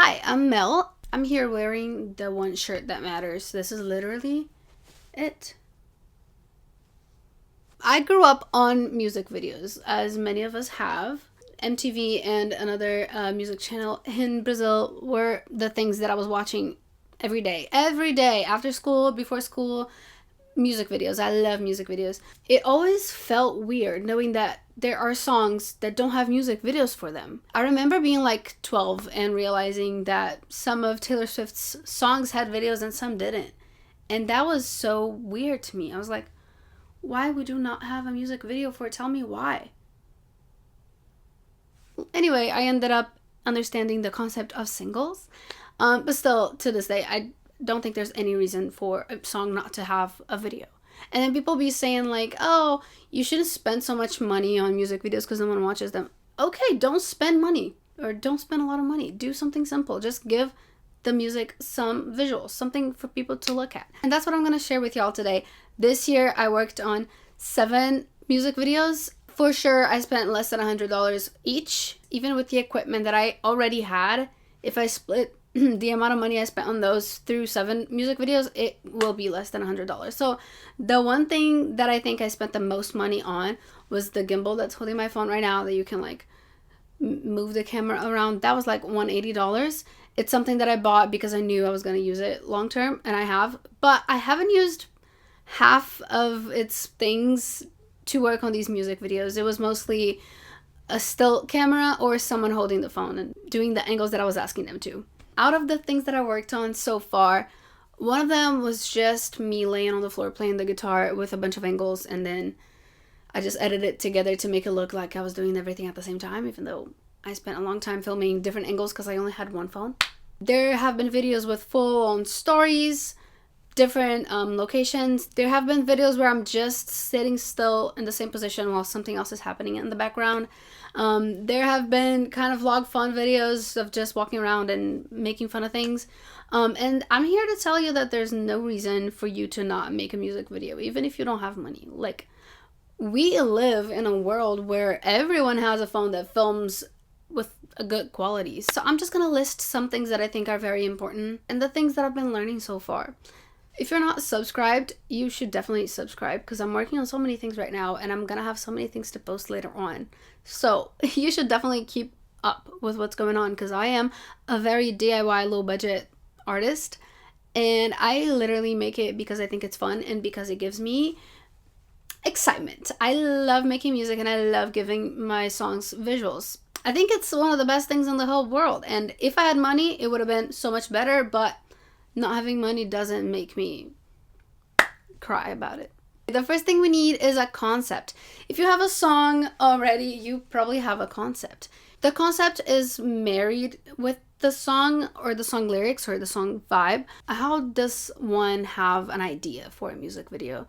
Hi, I'm Mel. I'm here wearing the one shirt that matters. This is literally it. I grew up on music videos, as many of us have. MTV and another music channel in Brazil were the things that I was watching every day. Every day, after school, before school, music videos. I love music videos. It always felt weird knowing that there are songs that don't have music videos for them. I remember being like 12 and realizing that some of Taylor Swift's songs had videos and some didn't. And that was so weird to me. I was like, why would you not have a music video for it? Tell me why. Anyway, I ended up understanding the concept of singles. But still, to this day, I don't think there's any reason for a song not to have a video. And then people be saying like, oh, you shouldn't spend so much money on music videos because no one watches them. Okay, don't spend money, or don't spend a lot of money. Do something simple. Just give the music some visuals, something for people to look at. And that's what I'm going to share with y'all today. This year I worked on 7 music videos. For sure, I spent less than $100 each. Even with the equipment that I already had, if I split the amount of money I spent on those through 7 music videos, it will be less than $100. So the one thing that I think I spent the most money on was the gimbal that's holding my phone right now, that you can like move the camera around. That was like $180. It's something that I bought because I knew I was going to use it long term, and I have, but I haven't used half of its things to work on these music videos. It was mostly a still camera or someone holding the phone and doing the angles that I was asking them to. Out of the things that I worked on so far, one of them was just me laying on the floor playing the guitar with a bunch of angles, and then I just edited it together to make it look like I was doing everything at the same time, even though I spent a long time filming different angles because I only had one phone. There have been videos with full-on stories, different locations. There have been videos where I'm just sitting still in the same position while something else is happening in the background. There have been kind of vlog fun videos of just walking around and making fun of things. And I'm here to tell you that there's no reason for you to not make a music video, even if you don't have money. Like, we live in a world where everyone has a phone that films with a good quality. So I'm just gonna list some things that I think are very important and the things that I've been learning so far. If you're not subscribed, you should definitely subscribe because I'm working on so many things right now and I'm gonna have so many things to post later on. So you should definitely keep up with what's going on because I am a very DIY low budget artist, and I literally make it because I think it's fun and because it gives me excitement. I love making music and I love giving my songs visuals. I think it's one of the best things in the whole world, and if I had money it would have been so much better, but not having money doesn't make me cry about it. The first thing we need is a concept. If you have a song already, you probably have a concept. The concept is married with the song or the song lyrics or the song vibe. How does one have an idea for a music video?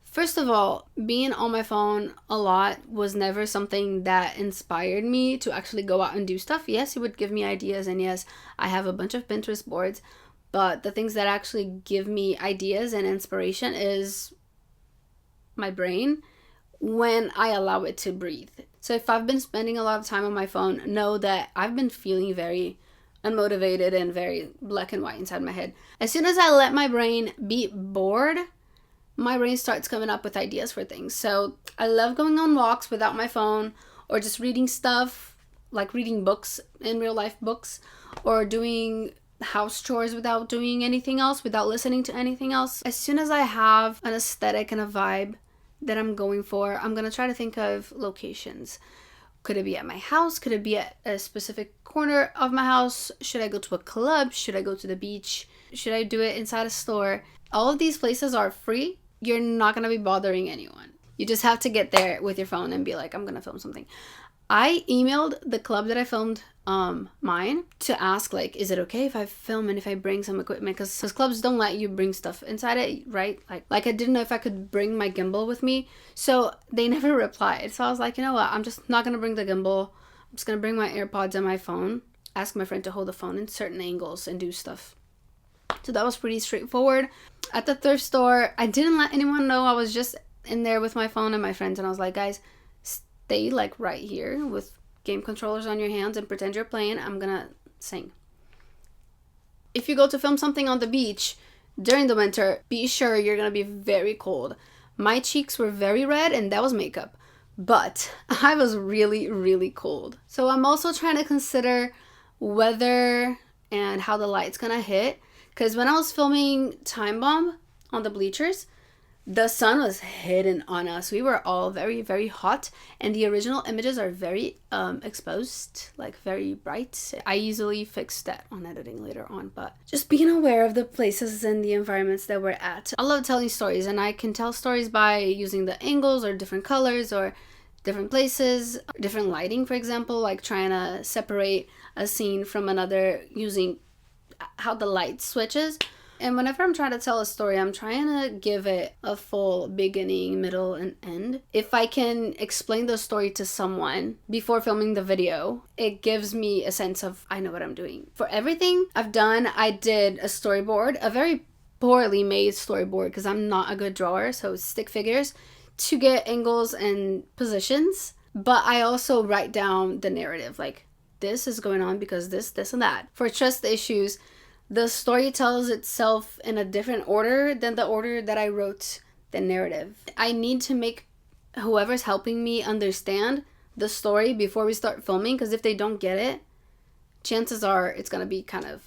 First of all, being on my phone a lot was never something that inspired me to actually go out and do stuff. Yes, it would give me ideas, and yes, I have a bunch of Pinterest boards, but the things that actually give me ideas and inspiration is my brain when I allow it to breathe. So if I've been spending a lot of time on my phone, know that I've been feeling very unmotivated and very black and white inside my head. As soon as I let my brain be bored, my brain starts coming up with ideas for things. So I love going on walks without my phone, or just reading stuff, like reading books, in real life books, or doing house chores without doing anything else, without listening to anything else. As soon as I have an aesthetic and a vibe that I'm going for, I'm gonna try to think of locations. Could it be at my house? Could it be at a specific corner of my house? Should I go to a club? Should I go to the beach? Should I do it inside a store? All of these places are free. You're not gonna be bothering anyone. You just have to get there with your phone and be like, I'm gonna film something. I emailed the club that I filmed mine to ask, like, is it okay if I film and if I bring some equipment? Because clubs don't let you bring stuff inside it, right? Like I didn't know if I could bring my gimbal with me. So they never replied. So I was like, you know what? I'm just not gonna bring the gimbal. I'm just gonna bring my AirPods and my phone, ask my friend to hold the phone in certain angles and do stuff. So that was pretty straightforward. At the thrift store, I didn't let anyone know. I was just in there with my phone and my friends, and I was like, guys, stay like right here with game controllers on your hands and pretend you're playing. I'm gonna sing. if you go to film something on the beach during the winter, be sure you're gonna be very cold. My cheeks were very red and that was makeup, but I was really, really cold. So I'm also trying to consider weather and how the light's gonna hit, because when I was filming Time Bomb on the bleachers, the sun was hitting on us. We were all very, very hot, and the original images are very exposed, like very bright. I easily fixed that on editing later on, but just being aware of the places and the environments that we're at. I love telling stories, and I can tell stories by using the angles or different colors or different places, different lighting, for example, like trying to separate a scene from another using how the light switches. And whenever I'm trying to tell a story, I'm trying to give it a full beginning, middle, and end. If I can explain the story to someone before filming the video, it gives me a sense of I know what I'm doing. For everything I've done, I did a storyboard, a very poorly made storyboard because I'm not a good drawer, so it's stick figures to get angles and positions. But I also write down the narrative, like this is going on because this, and that. For trust issues, the story tells itself in a different order than the order that I wrote the narrative. I need to make whoever's helping me understand the story before we start filming, because if they don't get it, chances are it's going to be kind of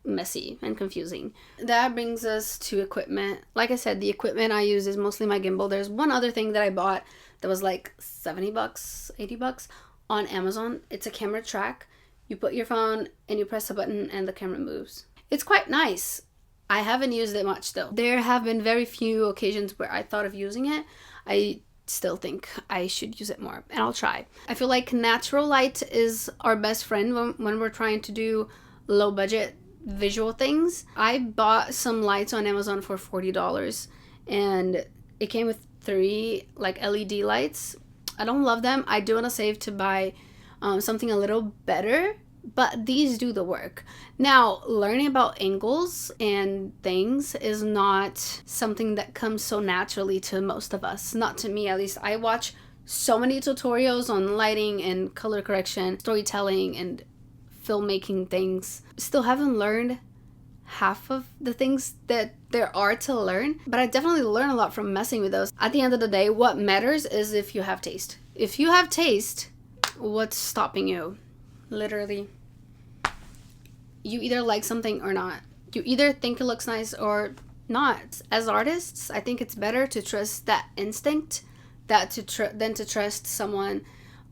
messy and confusing. That brings us to equipment. Like I said, the equipment I use is mostly my gimbal. There's one other thing that I bought that was like $70, $80 on Amazon. It's a camera track. You put your phone and you press a button and the camera moves. It's quite nice. I haven't used it much though. There have been very few occasions where I thought of using it. I still think I should use it more, and I'll try. I feel like natural light is our best friend when we're trying to do low budget visual things. I bought some lights on Amazon for $40 and it came with 3 like LED lights. I don't love them. I do want to save to buy something a little better, but these do the work. Now, learning about angles and things is not something that comes so naturally to most of us. Not to me, at least. I watch so many tutorials on lighting and color correction, storytelling, and filmmaking things. Still haven't learned half of the things that there are to learn, but I definitely learn a lot from messing with those. At the end of the day, what matters is if you have taste. If you have taste, what's stopping you? Literally, you either like something or not. You either think it looks nice or not. As artists, I think it's better to trust that instinct than to trust someone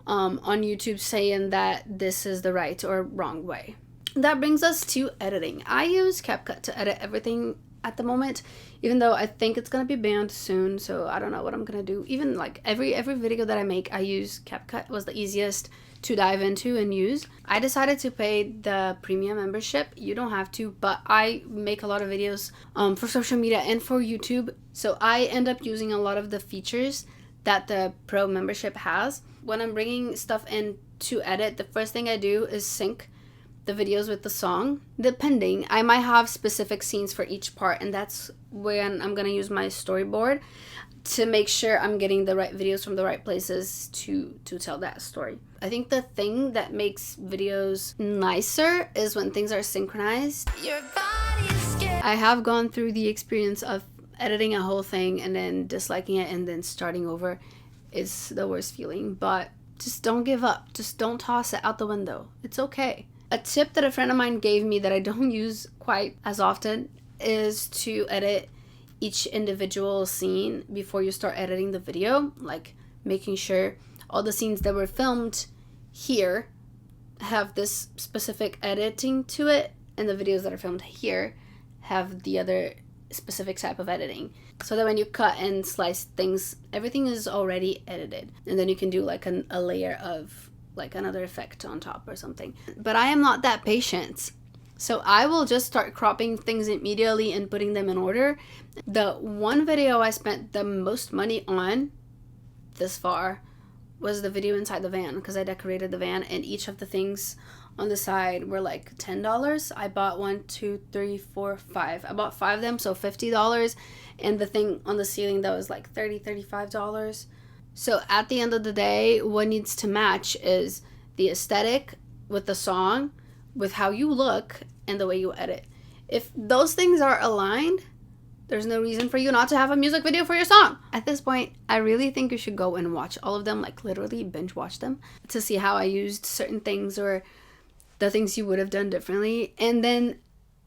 on YouTube saying that this is the right or wrong way. That brings us to editing. I use CapCut to edit everything at the moment, even though I think it's gonna be banned soon, so I don't know what I'm gonna do. Even like every video that I make, I use CapCut. It was the easiest to dive into and use. I decided to pay the premium membership. You don't have to, but I make a lot of videos for social media and for YouTube, so I end up using a lot of the features that the pro membership has. When I'm bringing stuff in to edit, the first thing I do is sync the videos with the song. Depending, I might have specific scenes for each part, and that's when I'm gonna use my storyboard to make sure I'm getting the right videos from the right places to tell that story. I think the thing that makes videos nicer is when things are synchronized. I have gone through the experience of editing a whole thing and then disliking it and then starting over. It's the worst feeling, but just don't give up. Just don't toss it out the window. It's okay. A tip that a friend of mine gave me that I don't use quite as often is to edit each individual scene before you start editing the video, like making sure all the scenes that were filmed here have this specific editing to it, and the videos that are filmed here have the other specific type of editing, so that when you cut and slice things, everything is already edited, and then you can do like a layer of like another effect on top or something. But I am not that patient, so I will just start cropping things immediately and putting them in order. The one video I spent the most money on this far was the video inside the van, because I decorated the van and each of the things on the side were like $10. I bought 1, 2, 3, 4, 5. I bought 5 of them, so $50. And the thing on the ceiling that was like $30, $35. So at the end of the day, what needs to match is the aesthetic with the song, with how you look, and the way you edit. If those things are aligned, there's no reason for you not to have a music video for your song. At this point, I really think you should go and watch all of them, like literally binge watch them, to see how I used certain things or the things you would have done differently. And then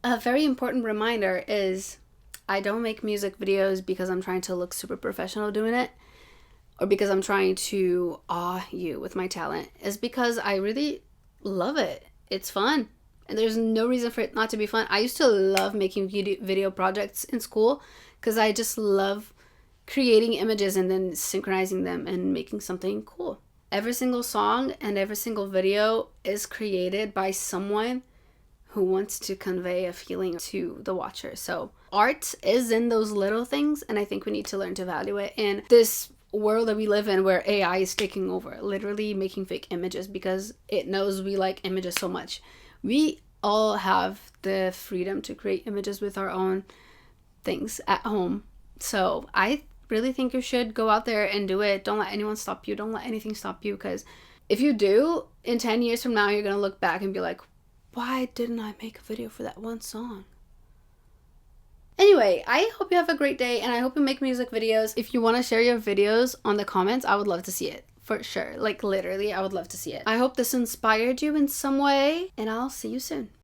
a very important reminder is I don't make music videos because I'm trying to look super professional doing it, or because I'm trying to awe you with my talent. It's because I really love it. It's fun. And there's no reason for it not to be fun. I used to love making video projects in school because I just love creating images and then synchronizing them and making something cool. Every single song and every single video is created by someone who wants to convey a feeling to the watcher. So art is in those little things, and I think we need to learn to value it in this world that we live in where AI is taking over, literally making fake images because it knows we like images so much. We all have the freedom to create images with our own things at home. So I really think you should go out there and do it. Don't let anyone stop you. Don't let anything stop you, because if you do, in 10 years from now, you're going to look back and be like, why didn't I make a video for that one song? Anyway, I hope you have a great day, and I hope you make music videos. If you want to share your videos on the comments, I would love to see it. For sure. Like literally, I would love to see it. I hope this inspired you in some way, and I'll see you soon.